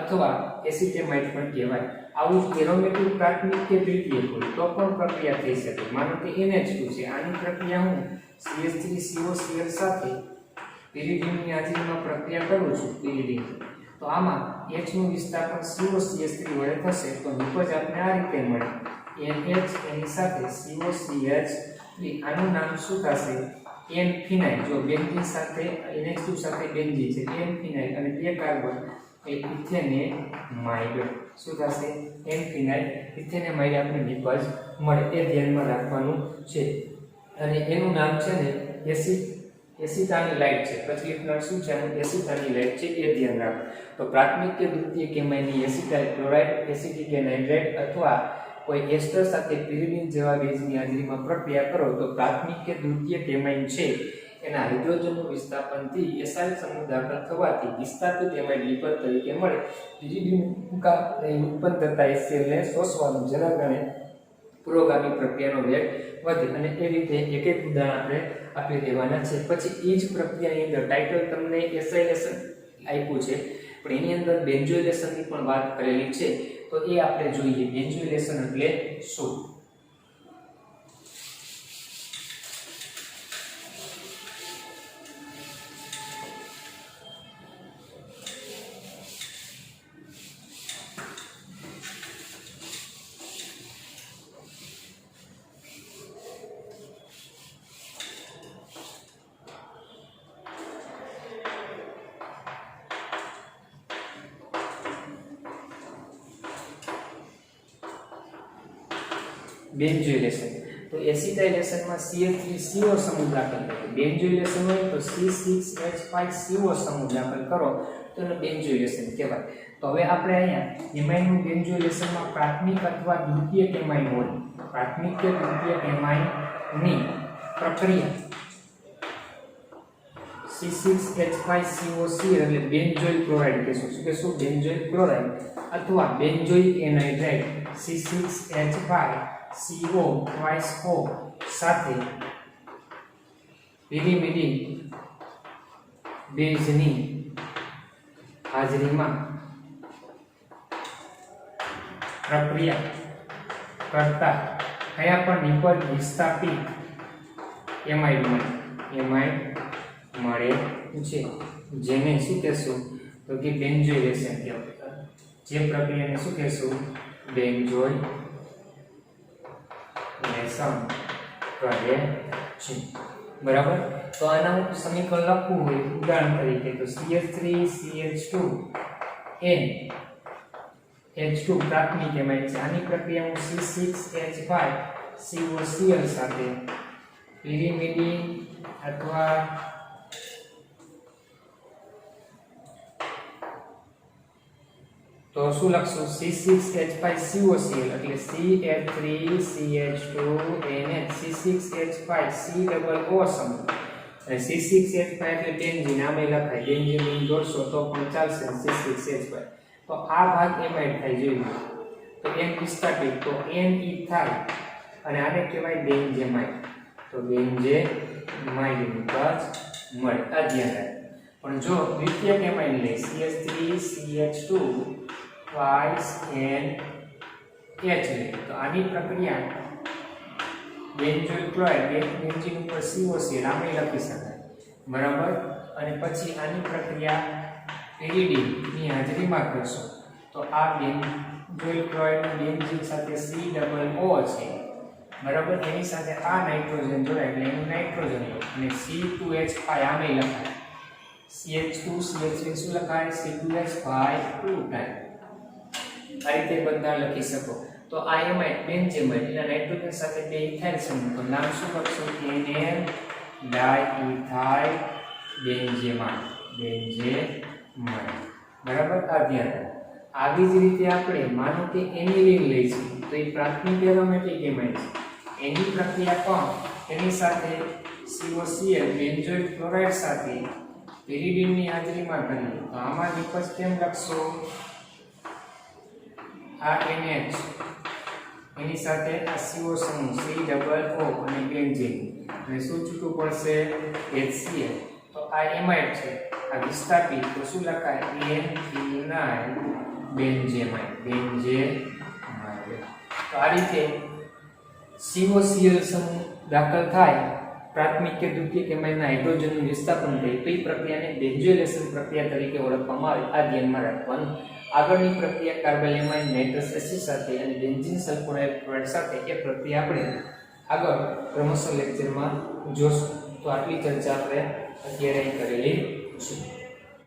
અથવા એસિટેમાઇડ પણ કહેવાય. આવું એરોમેટિક પ્રાથમિક કે દ્વિતીયક હોય તો પણ પ્રક્રિયા થઈ શકે. માનો કે NH2 છે, આની પ્રક્રિયા હું CH3COCl સાથે pyridine હાજરીમાં પ્રક્રિયા કરું છું pyridine, તો આમાં H નું વિસ્થાપન COCH3 વડે થશે તો નિપજ આપણે આ રીતે મળે NH એની સાથે COCH3. આનું નામ શું થશે? N ફિનાઇલ. જો બેન્ઝીન સાથે NH2 સાથે બેન્ઝીન છે, N ફિનાઇલ અને બે કાર્બન એ ઇથેનેમાઇડ. શું થશે? N ફિનાઇલ ઇથેનેમાઇડ આપણે નિપજ મળે, એ ધ્યાનમાં રાખવાનું છે. અને એનું નામ છે ને એસિટાનિલાઇડ છે. પ્રચલિત નામ શું છે? એસિટાનિલાઇડ છે, એ ધ્યાન રાખો. તો પ્રાથમિક કે દ્વિતીયક એમાઇનની એસિટાઇલ ક્લોરાઇડ, એસિટિક એનહાઇડ્રેટ અથવા કોઈ એસ્ટર સાથે pyridine જેવા બેઝની હાજરીમાં પ્રક્રિયા કરો તો પ્રાથમિક કે દ્વિતીયક એમાઇન છે એના હાઇડ્રોજનનું વિસ્થાપનથી એસાઇલ સમૂહ દાખલ થવાથી વિસ્થાપિત એમાઇડ લિપજ તરીકે મળે. pyridine ઉત્પન્ન થતા HCl ને શોષવાનું, જેના કારણે પુરોગામી પ્રક્રિયાનો વેગ વધે. અને એ રીતે એક એક ઉદાહરણ આપણે આપી દેવાના છે. પછી એ જ પ્રક્રિયાની અંદર ટાઇટલ તમને એસાઇલેશન આપ્યું છે, પણ એની અંદર બેન્ઝોઇલેશનની પણ વાત કરેલી છે, તો એ આપણે જોઈએ. બેન્ઝોઇલેશન એટલે શું? બેન્ઝોઇલેશન. તો એસિટાઇલેશનમાં CH3CO સમૂહ દાખલ કરો. બેન્ઝોઇલેશન હોય તો C6H5CO સમૂહ દાખલ કરો તો એને બેન્ઝોઇલેશન કહેવાય. તો હવે આપણે અહીંયા એમાઇનનું બેન્ઝોઇલેશનમાં પ્રાથમિક અથવા દ્વિતીયક એમાઇન હોય, પ્રાથમિક કે દ્વિતીયક એમાઇનની પ્રક્રિયા C6H5COCl એટલે બેન્ઝોઇલ ક્લોરાઇડ કહેશું. શું કહેશું? બેન્ઝોઇલ ક્લોરાઇડ અથવા benzoic anhydrate C6H5CO twice O સાથે pyrimidine બેઝની હાજરીમાં પ્રક્રિયા કરતા કયા પણ નિપજ વિસ્થાપિત એમાઇડ મળે છે, જેને શું કહેશું? તો કે બેન્ઝોઇલેશન કહેવાય. જે પ્રક્રિયાને શું કહેશું? બેન્ઝોઇલેશન. બેન્ઝોઇલેશન કરે છે બરાબર। તો આના હું સમીકરણ લખવું હોય ઉદાહરણ તરીકે તો CH3 CH2 N H2 પ્રાથમિક એમાઇન છે। આની પ્રક્રિયા હું C6H5 COCl સાથે પિરિમિડિન અથવા તો શું લખશું C6H5COCl એટલે CH3CH2NH C6H5COO સમૂહ અને C6H5 એટલે બેન્ઝીન આમે લખાય બેન્ઝીન નું દોરશો તો પણ ચાલશે C6H5 તો આ ભાગ એમાઇડ થાય જોઈએ તો N પિસ્તાટિક તો N ઇથાઇલ અને આને કહેવાય બેન્ઝેમાઇડ તો બેન્ઝેમાઇડ નું પદ મળે આ ધ્યાન રાખો। પણ જો દ્વિતીયક એમાઇન લે CH3CH2 twice NH લે તો આની પ્રક્રિયા બેન્ઝોઇલ ક્લોરાઇડ બેન્ઝીન ઉપર COCl આમે લખી શકાય બરાબર। અને પછી આની પ્રક્રિયા પેરિડીન ની હાજરીમાં કરશો તો આ બેન્ઝોઇલ ક્લોરાઇડ બેન્ઝીન સાથે COO છે બરાબર। એની સાથે આ નાઇટ્રોજન જોડાય એટલે એનું નાઇટ્રોજન લો અને C2H5 આમે લખાય CH2 CH3 શું લખાય C2H5 2 ટાઈમ આ રીતે બધા લખી શકો। તો આ એમાઇડ બેન્ઝેમાઇડ એના નાઇટ્રોજન સાથે બે ઇથાઇલ સમૂહ તો નામ શું લખશો NN ડાઇઇથાઇલ બેન્ઝેમાઇડ બરાબર આ ધ્યાન રાખો। આવી જ રીતે આપણે માનો કે એનિલીન લઈશું તો એ પ્રાથમિક એરોમેટિક એમાઇડ છે એની પ્રક્રિયા પણ એની સાથે COCl બેન્ઝોઇલ ક્લોરાઇડ સાથે પેરિડીન ની હાજરીમાં કરીએ તો આમાં નિપજ કેમ લખશો આ NH એની સાથે આ CO સમૂહ COO અને બેન્ઝીન અને શું છૂટું પડશે HCl તો આ એમાઇડ છે આ વિસ્થાપિત તો શું લખાય N-ફિનાઇલ બેન્ઝેમાઇડ તો આ રીતે COCl સમૂહ દાખલ થાય પ્રાથમિક કે દ્વિતીયક એમાઇનના હાઇડ્રોજનનું વિસ્થાપન થાય તો એ પ્રક્રિયાને બેન્ઝોઇલેશન પ્રક્રિયા તરીકે ઓળખવામાં આવે આ ધ્યાનમાં રાખવાનું। આગળની પ્રક્રિયા કાર્બન એમાઇન નાઇટ્રસ એસિડ સાથે અને બેન્ઝીન સલ્ફોનાઇલ ક્લોરાઇડ સાથે એ પ્રક્રિયા આપણે આગળ ક્રમશઃ લેક્ચરમાં જોશું। તો આટલી ચર્ચા આપણે અત્યારે કરેલી છે।